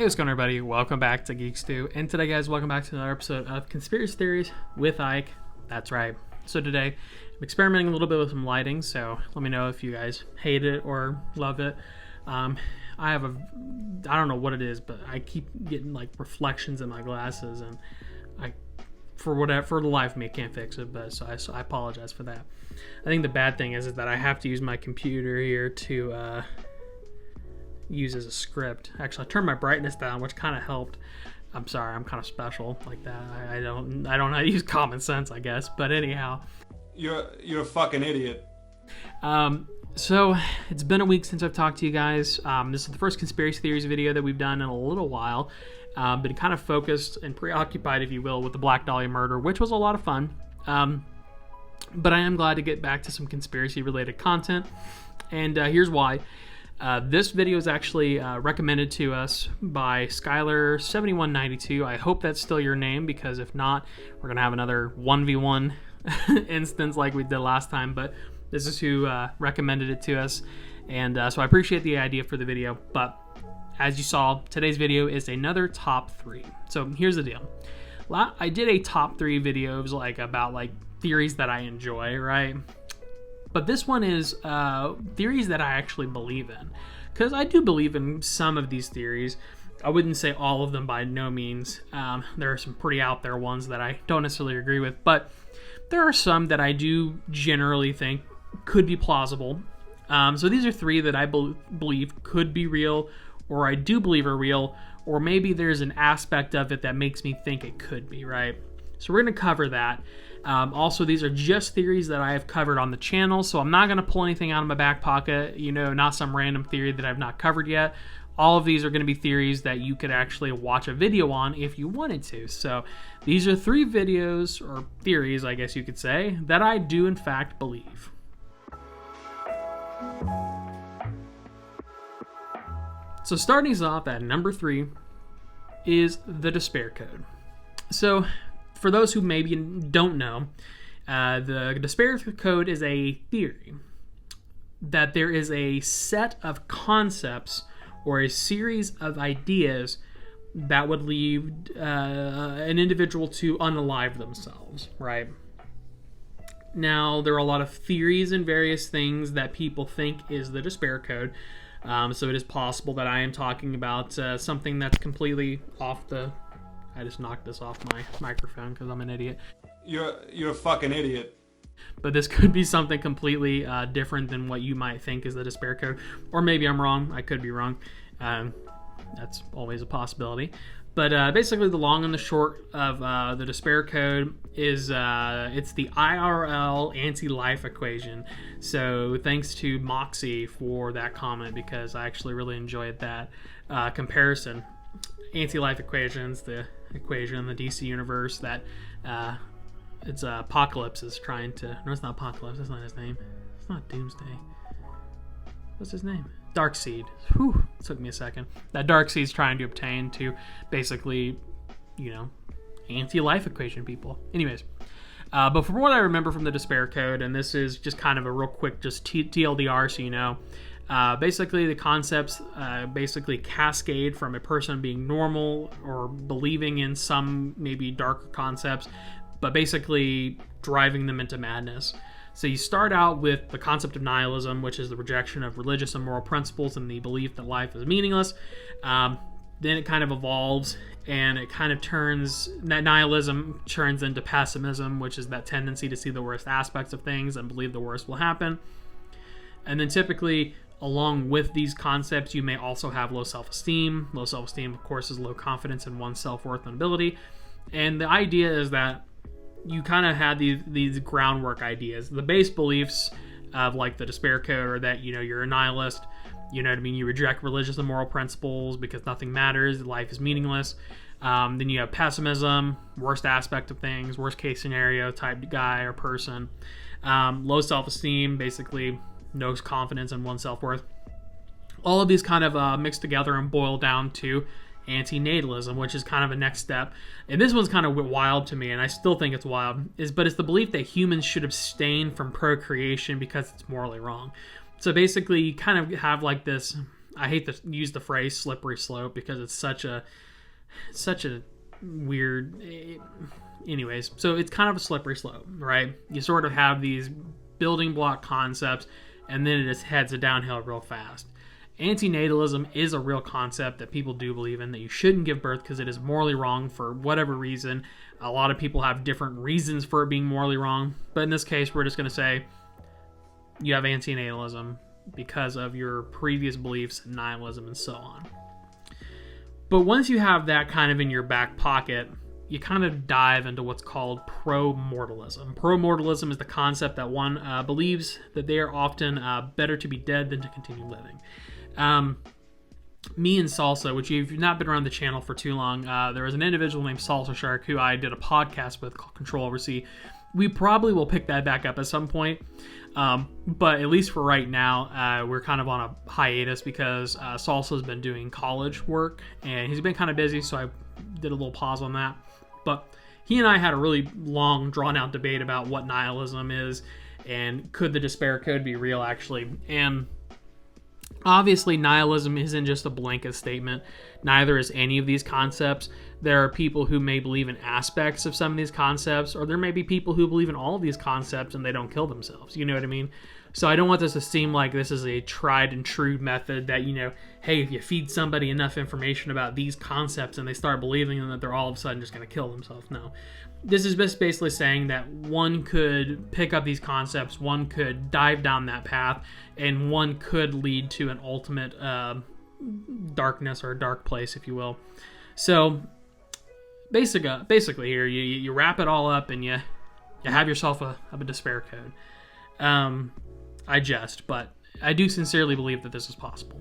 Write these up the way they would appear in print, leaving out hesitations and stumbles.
what's going on, everybody? Welcome back to Geek-Stew. And today, guys, welcome back to another episode of Conspiracy Theories with Ike. That's right. So today, I'm experimenting a little bit with some lighting, so let me know if you guys hate it or love it. I don't know what it is, but I keep getting like reflections in my glasses, and for the life of me, I can't fix it, but so I apologize for that. I think the bad thing is that I have to use my computer here to use as a script. Actually, I turned my brightness down, which kind of helped. I'm sorry, I'm kind of special like that. I don't know how to use common sense, I guess. But anyhow, you're a fucking idiot. So it's been a week since I've talked to you guys. This is the first conspiracy theories video that we've done in a little while. Been kind of focused and preoccupied, if you will, with the Black Dahlia murder, which was a lot of fun. But I am glad to get back to some conspiracy-related content, and here's why. This video is actually recommended to us by Skylar7192. I hope that's still your name, because if not, we're going to have another 1v1 instance like we did last time, but this is who recommended it to us, and so I appreciate the idea for the video. But as you saw, today's video is another top 3. So here's the deal. I did a top 3 videos about theories that I enjoy, right? But this one is theories that I actually believe in, because I do believe in some of these theories. I wouldn't say all of them by no means. There are some pretty out there ones that I don't necessarily agree with, but there are some that I do generally think could be plausible. So these are 3 that I believe could be real, or I do believe are real, or maybe there's an aspect of it that makes me think it could be, right? So we're going to cover that. Also, these are just theories that I have covered on the channel, so I'm not going to pull anything out of my back pocket, not some random theory that I've not covered yet. All of these are going to be theories that you could actually watch a video on if you wanted to. So these are 3 videos, or theories, I guess you could say, that I do in fact believe. So starting us off at number 3 is the Despair Code. So for those who maybe don't know, the Despair Code is a theory that there is a set of concepts or a series of ideas that would lead an individual to unalive themselves, right? Now, there are a lot of theories and various things that people think is the Despair Code. So it is possible that I am talking about something that's completely off the... I just knocked this off my microphone because I'm an idiot. You're a fucking idiot. But this could be something completely different than what you might think is the Despair Code. Or maybe I'm wrong. I could be wrong. That's always a possibility. But basically the long and the short of the Despair Code is it's the IRL anti-life equation. So thanks to Moxie for that comment, because I actually really enjoyed that comparison. Anti-life equations, the equation in the DC universe that it's Apocalypse is trying to... No, it's not Apocalypse. That's not his name. It's not Doomsday. What's his name? Darkseid. Whew, took me a second. That Darkseid's trying to obtain to basically, anti-life equation people. Anyways, but from what I remember from the Despair Code, and this is just kind of a real quick just TLDR so you know, basically the concepts basically cascade from a person being normal or believing in some maybe darker concepts, but basically driving them into madness. So you start out with the concept of nihilism, which is the rejection of religious and moral principles and the belief that life is meaningless. Then it kind of evolves, and it kind of that nihilism turns into pessimism, which is that tendency to see the worst aspects of things and believe the worst will happen. And then typically, along with these concepts, you may also have low self-esteem. Low self-esteem, of course, is low confidence in one's self-worth and ability. And the idea is that you kind of had these groundwork ideas. The base beliefs of the Despair Code are that, you're a nihilist. You know what I mean? You reject religious and moral principles because nothing matters. Life is meaningless. Then you have pessimism, worst aspect of things, worst case scenario type guy or person. Low self-esteem, basically no confidence in one's self-worth. All of these kind of mix together and boil down to antinatalism, which is kind of a next step. And this one's kind of wild to me, and I still think it's wild, but it's the belief that humans should abstain from procreation because it's morally wrong. So basically, you kind of have this I hate to use the phrase slippery slope because it's such a weird. Anyways, so it's kind of a slippery slope, right? You sort of have these building block concepts, and then it just heads a downhill real fast. Antinatalism is a real concept that people do believe in, that you shouldn't give birth because it is morally wrong for whatever reason. A lot of people have different reasons for it being morally wrong, but in this case, we're just going to say you have antinatalism because of your previous beliefs, nihilism, and so on. But once you have that kind of in your back pocket, you kind of dive into what's called pro-mortalism. Pro-mortalism is the concept that one believes that they are often better to be dead than to continue living. Me and Salsa, which if you've not been around the channel for too long, there was an individual named Salsa Shark who I did a podcast with called Control Over C. We probably will pick that back up at some point, but at least for right now, we're kind of on a hiatus because Salsa's been doing college work, and he's been kind of busy, so I did a little pause on that. But he and I had a really long, drawn-out debate about what nihilism is, and could the despair code be real, actually. And obviously, nihilism isn't just a blanket statement. Neither is any of these concepts. There are people who may believe in aspects of some of these concepts, or there may be people who believe in all of these concepts and they don't kill themselves. You know what I mean? So I don't want this to seem like this is a tried and true method that, hey, if you feed somebody enough information about these concepts and they start believing them, that they're all of a sudden just going to kill themselves. No. This is just basically saying that one could pick up these concepts, one could dive down that path, and one could lead to an ultimate darkness or a dark place, if you will. So basically here, you wrap it all up and you have yourself a despair code. I jest, but I do sincerely believe that this is possible.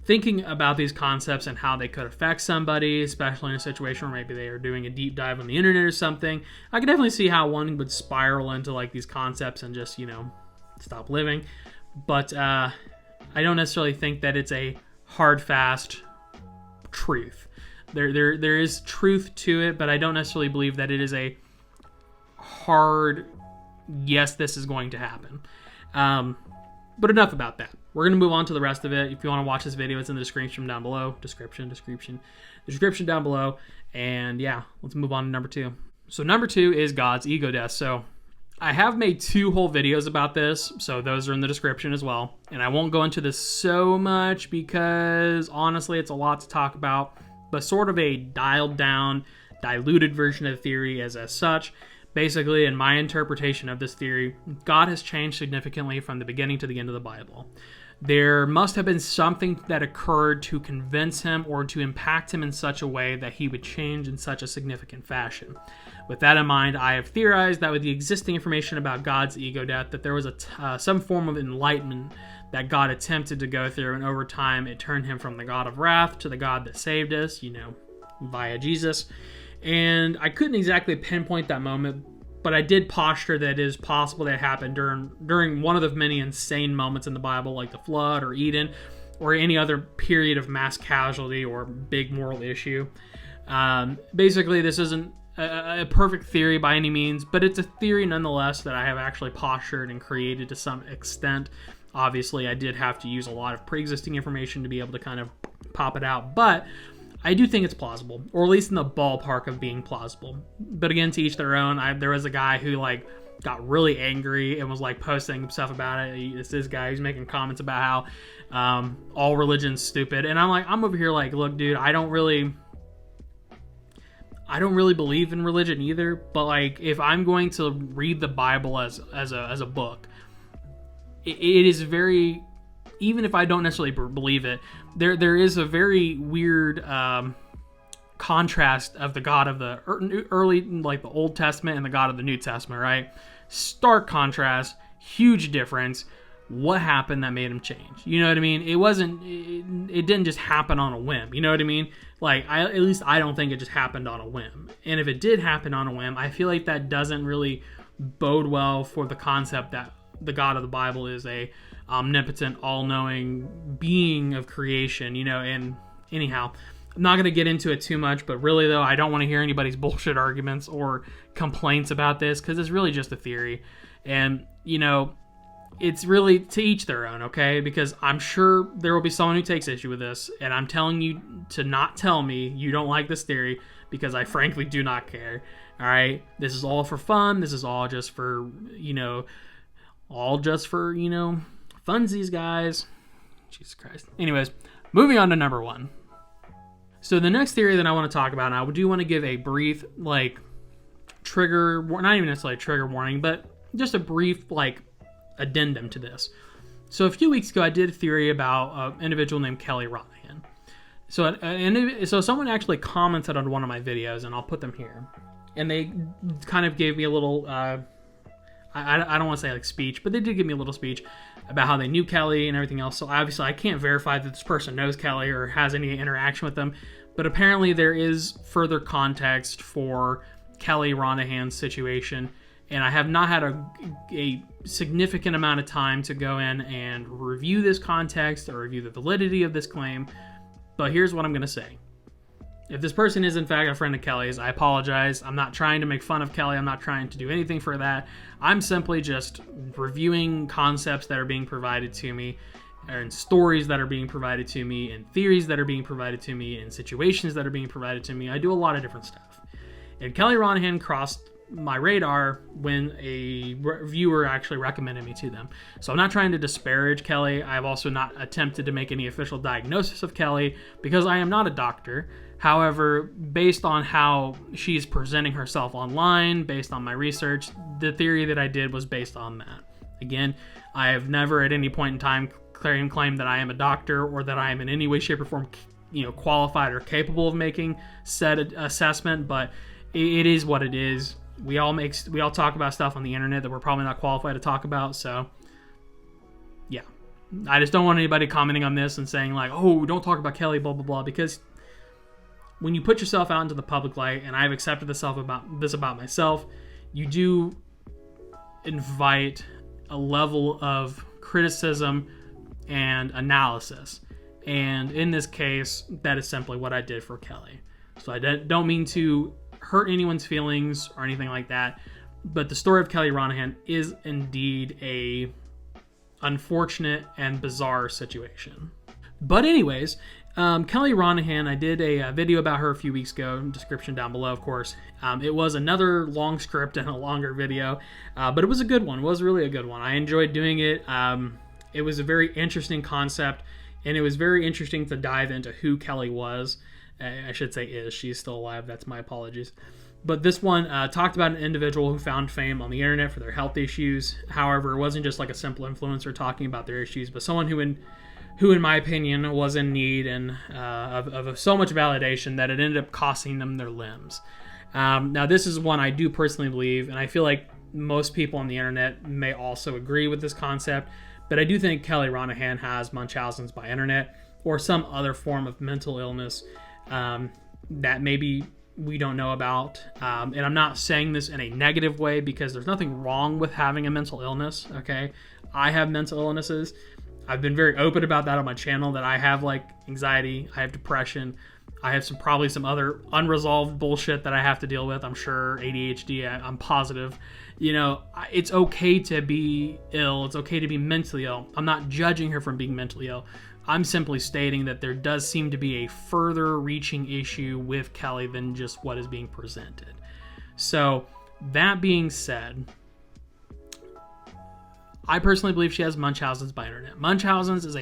Thinking about these concepts and how they could affect somebody, especially in a situation where maybe they are doing a deep dive on the internet or something, I can definitely see how one would spiral into like these concepts and just, stop living. But I don't necessarily think that it's a hard, fast truth. There is truth to it, but I don't necessarily believe that it is a hard, yes, this is going to happen. But enough about that. We're going to move on to the rest of it. If you want to watch this video, it's in the description down below. Description down below. And yeah, let's move on to number 2. So number 2 is God's ego death. So I have made 2 whole videos about this, so those are in the description as well. And I won't go into this so much because honestly, it's a lot to talk about, but sort of a dialed down, diluted version of the theory as such. Basically, in my interpretation of this theory, God has changed significantly from the beginning to the end of the Bible. There must have been something that occurred to convince him or to impact him in such a way that he would change in such a significant fashion. With that in mind, I have theorized that with the existing information about God's ego death, that there was some form of enlightenment that God attempted to go through, and over time it turned him from the God of wrath to the God that saved us, via Jesus. And I couldn't exactly pinpoint that moment, but I did posture that it is possible that it happened during one of the many insane moments in the Bible, like the flood or Eden, or any other period of mass casualty or big moral issue. Basically, this isn't a perfect theory by any means, but it's a theory nonetheless that I have actually postured and created to some extent. Obviously, I did have to use a lot of pre-existing information to be able to kind of pop it out, but I do think it's plausible, or at least in the ballpark of being plausible. But again, to each their own. There was a guy who got really angry and was posting stuff about it. It's this guy who's making comments about how all religion's stupid, and I'm over here look, dude, I don't really believe in religion either. But if I'm going to read the Bible as a book, it is very. Even if I don't necessarily believe it, there is a very weird contrast of the God of the early, the Old Testament, and the God of the New Testament, right? Stark contrast, huge difference. What happened that made him change? You know what I mean? It didn't just happen on a whim. You know what I mean? At least I don't think it just happened on a whim. And if it did happen on a whim, I feel like that doesn't really bode well for the concept that the God of the Bible is a omnipotent, all-knowing being of creation, and anyhow, I'm not going to get into it too much, but really though, I don't want to hear anybody's bullshit arguments or complaints about this, because it's really just a theory. And it's really to each their own, okay? Because I'm sure there will be someone who takes issue with this, and I'm telling you to not tell me you don't like this theory, because I frankly do not care. All right, this is all for fun. This is all just for, funsies, guys. Jesus Christ. Anyways, moving on to number 1. So the next theory that I want to talk about, and I do want to give a brief, trigger, not even necessarily a trigger warning, but just a brief, addendum to this. So a few weeks ago, I did a theory about an individual named Kelly Ronan. So someone actually commented on one of my videos, and I'll put them here. And they kind of gave me a little, I don't want to say speech, but they did give me a little speech about how they knew Kelly and everything else. So obviously I can't verify that this person knows Kelly or has any interaction with them, but apparently there is further context for Kelly Ronahan's situation, and I have not had a significant amount of time to go in and review this context or review the validity of this claim, but here's what I'm going to say. If this person is in fact a friend of Kelly's, I apologize. I'm not trying to make fun of Kelly. I'm not trying to do anything for that. I'm simply just reviewing concepts that are being provided to me, and stories that are being provided to me, and theories that are being provided to me, and situations that are being provided to me. I do a lot of different stuff. And Kelly Ronahan crossed my radar when a viewer actually recommended me to them. So I'm not trying to disparage Kelly. I've also not attempted to make any official diagnosis of Kelly because I am not a doctor. However, based on how she's presenting herself online, based on my research, the theory that I did was based on that. Again, I have never at any point in time claimed that I am a doctor or that I am in any way, shape, or form qualified or capable of making said assessment, but it is what it is. We all talk about stuff on the internet that we're probably not qualified to talk about, so yeah. I just don't want anybody commenting on this and saying oh, don't talk about Kelly, blah, blah, blah, because when you put yourself out into the public light, and I've accepted this about myself, you do invite a level of criticism and analysis. And in this case, that is simply what I did for Kelly. So I don't mean to hurt anyone's feelings or anything like that, but the story of Kelly Ronahan is indeed a unfortunate and bizarre situation. But anyways, Kelly Ronahan, I did a video about her a few weeks ago, description down below, of course. It was another long script and a longer video, but it was a good one. It was really a good one. I enjoyed doing it. It was a very interesting concept, and it was very interesting to dive into who Kelly was. I should say is. She's still alive. That's my apologies. But this one talked about an individual who found fame on the internet for their health issues. However, it wasn't just like a simple influencer talking about their issues, but someone who in my opinion was in need and of so much validation that it ended up costing them their limbs. Now, this is one I do personally believe, and I feel like most people on the internet may also agree with this concept, but I do think Kelly Ronahan has Munchausen's by internet or some other form of mental illness that maybe we don't know about. And I'm not saying this in a negative way because there's nothing wrong with having a mental illness, okay? I have mental illnesses. I've been very open about that on my channel, that I have anxiety, I have depression, I have probably some other unresolved bullshit that I have to deal with. I'm sure ADHD, I'm positive. It's okay to be ill. It's okay to be mentally ill. I'm not judging her from being mentally ill. I'm simply stating that there does seem to be a further reaching issue with Kelly than just what is being presented. So, that being said, I personally believe she has Munchausen's by internet. Munchausen's is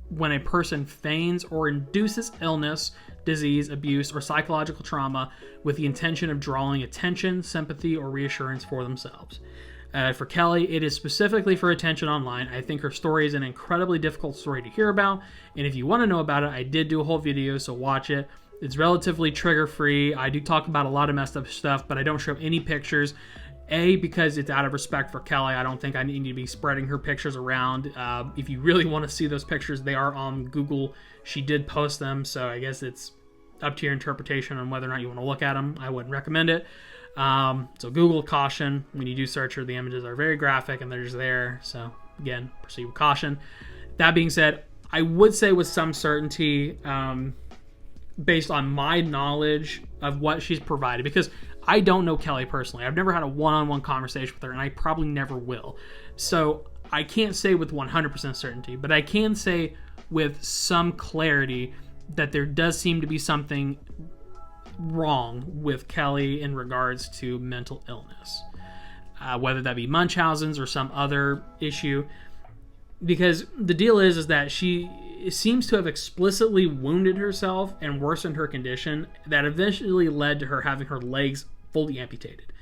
when a person feigns or induces illness, disease, abuse, or psychological trauma with the intention of drawing attention, sympathy, or reassurance for themselves. For Kelly, it is specifically for attention online. I think her story is an incredibly difficult story to hear about, and if you want to know about it, I did do a whole video, so watch it. It's relatively trigger-free. I do talk about a lot of messed up stuff, but I don't show any pictures. Because it's out of respect for Kelly. I don't think I need to be spreading her pictures around. If you really want to see those pictures, they are on Google. She did post them, so I guess it's up to your interpretation on whether or not you want to look at them. I wouldn't recommend it. So Google caution. When you do search her, the images are very graphic and they're just there. So again, proceed with caution. That being said, I would say with some certainty, based on my knowledge of what she's provided, because I don't know Kelly personally. I've never had a one-on-one conversation with her, and I probably never will. So I can't say with 100% certainty, but I can say with some clarity that there does seem to be something wrong with Kelly in regards to mental illness, whether that be Munchausen's or some other issue. Because the deal is that she seems to have explicitly wounded herself and worsened her condition that eventually led to her having her legs fully amputated.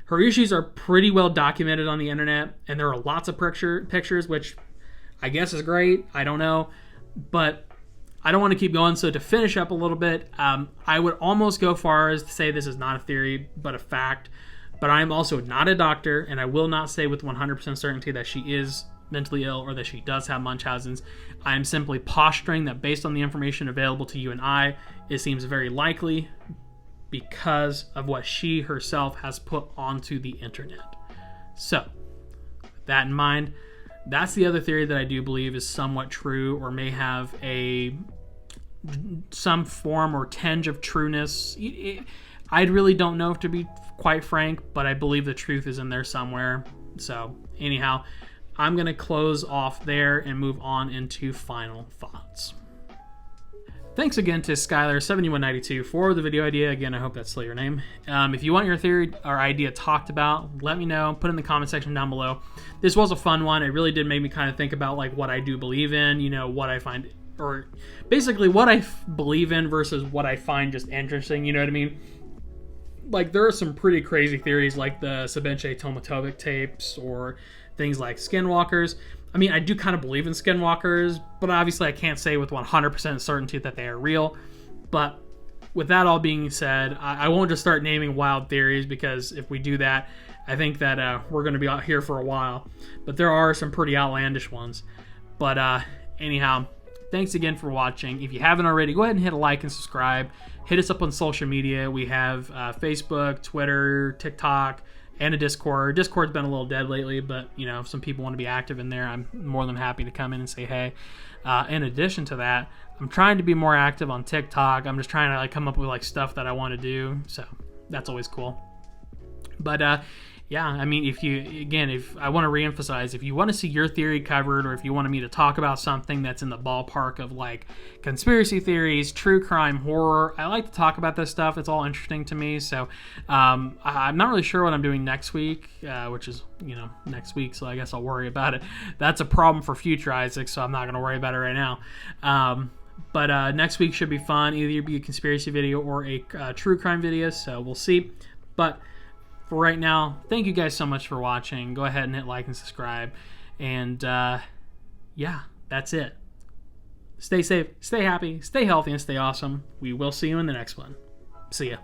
Her issues are pretty well documented on the internet, and there are lots of pictures, which I guess is great. I don't know. But I don't want to keep going. So to finish up a little bit, I would almost go far as to say this is not a theory, but a fact. But I am also not a doctor, and I will not say with 100% certainty that she is mentally ill or that she does have Munchausen's. I am simply posturing that based on the information available to you and I, it seems very likely because of what she herself has put onto the internet. So, with that in mind, that's the other theory that I do believe is somewhat true or may have some form or tinge of trueness. I really don't know, to be quite frank, but I believe the truth is in there somewhere. So, anyhow, I'm going to close off there and move on into final thoughts. Thanks again to Skylar7192 for the video idea. Again, I hope that's still your name. If you want your theory or idea talked about, let me know. Put it in the comment section down below. This was a fun one. It really did make me kind of think about like what I do believe in, what I find, or basically what I believe in versus what I find just interesting, you know what I mean? Like there are some pretty crazy theories like the Sebenche Tomatovic tapes or things like skinwalkers. I mean, I do kind of believe in skinwalkers, but obviously I can't say with 100% certainty that they are real. But with that all being said, I won't just start naming wild theories, because if we do that, I think that we're going to be out here for a while. But there are some pretty outlandish ones. But anyhow, thanks again for watching. If you haven't already, go ahead and hit a like and subscribe. Hit us up on social media. We have Facebook, Twitter, TikTok, and a Discord. Discord's been a little dead lately, but if some people want to be active in there, I'm more than happy to come in and say hey. In addition to that, I'm trying to be more active on TikTok. I'm just trying to come up with stuff that I want to do, so that's always cool. But yeah, I mean, if I want to reemphasize, if you want to see your theory covered, or if you wanted me to talk about something that's in the ballpark of conspiracy theories, true crime, horror, I like to talk about this stuff. It's all interesting to me. So I'm not really sure what I'm doing next week, which is next week. So I guess I'll worry about it. That's a problem for future Isaac, so I'm not going to worry about it right now. But next week should be fun. Either be a conspiracy video or a true crime video. So we'll see. But for right now, thank you guys so much for watching. Go ahead and hit like and subscribe. And yeah, that's it. Stay safe, stay happy, stay healthy, and stay awesome. We will see you in the next one. See ya.